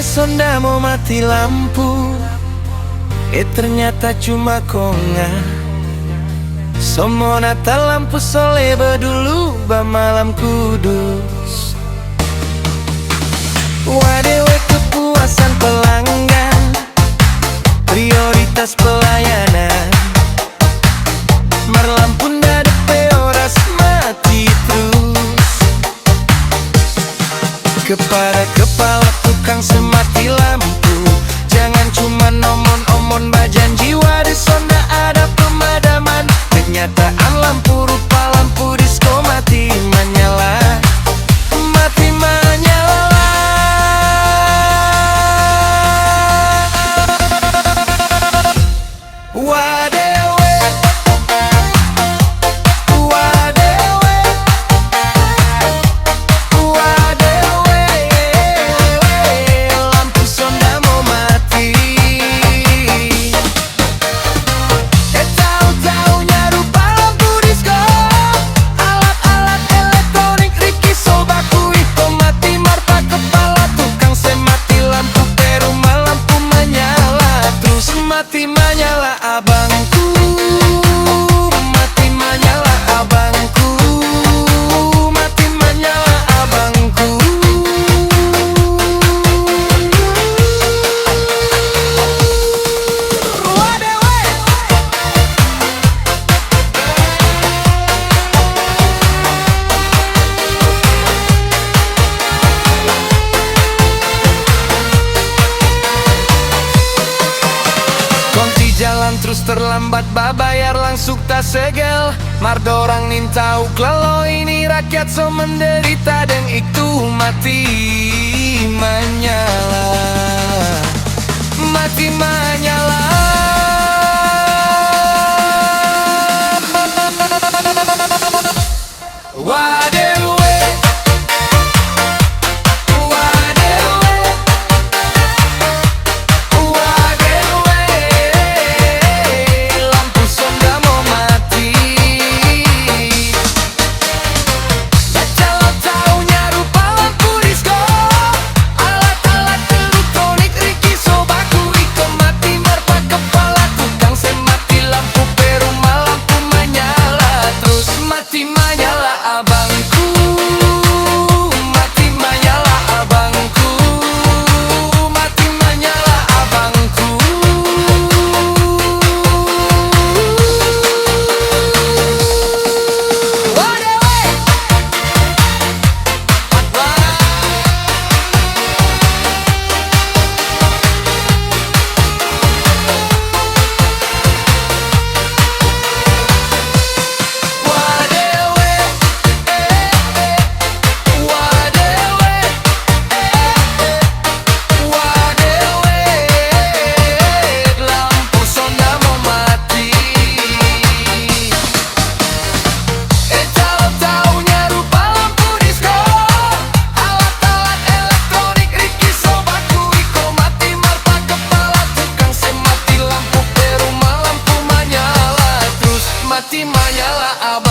sonda mau mati lampu, ternyata cuma konga. Somo nata lampu sole bedulu ba malam kudus. Wadewe kepuasan pelanggan, prioritas pelayanan. Mar lampu nda depe oras mati terus. Kepada kepala tukang semati lampu, jangan cuma omon-omon bajanji wade sonda ada pemadaman. Kenyataan lampu rupa lampu disko mati menyala, mati menyala. Wadewe, wadewe, wadewe, lampu sonda mau mati. Tahu-tahunya rupa lampu disko, alat-alat elektronik Riki sobaku iko mati. Marpa kepala tukang semati lampu perumah lampu menyala terus mati menyala abangku, mati menyala abangku, mati menyala abangku. Wadewe, konti jalan terus terlambat babayar langsung tak segel. Mardorang nin tahu kalau ini rakyat so menderita dan itu mati menyala, mati menyala. Wadewe, wadewe, wadewe, lampu sonda mau mati. Kalau taunya rupa lampu disko, alat-alat elektronik Riki sobaku iko mati. Marpa kepala tukang semati lampu perumah lampu menyala terus mati menyala abangku, mati menyala abangku, mati menyala abangku. Wadewe, wadewe, wadewe, wadewe, lampu sonda mau mati. Tahu-tahunya rupa lampu disko, alat-alat elektronik Riki sobaku iko mati. Marpa kepala tukang semati lampu perumah lampu menyala terus mati menyala abang.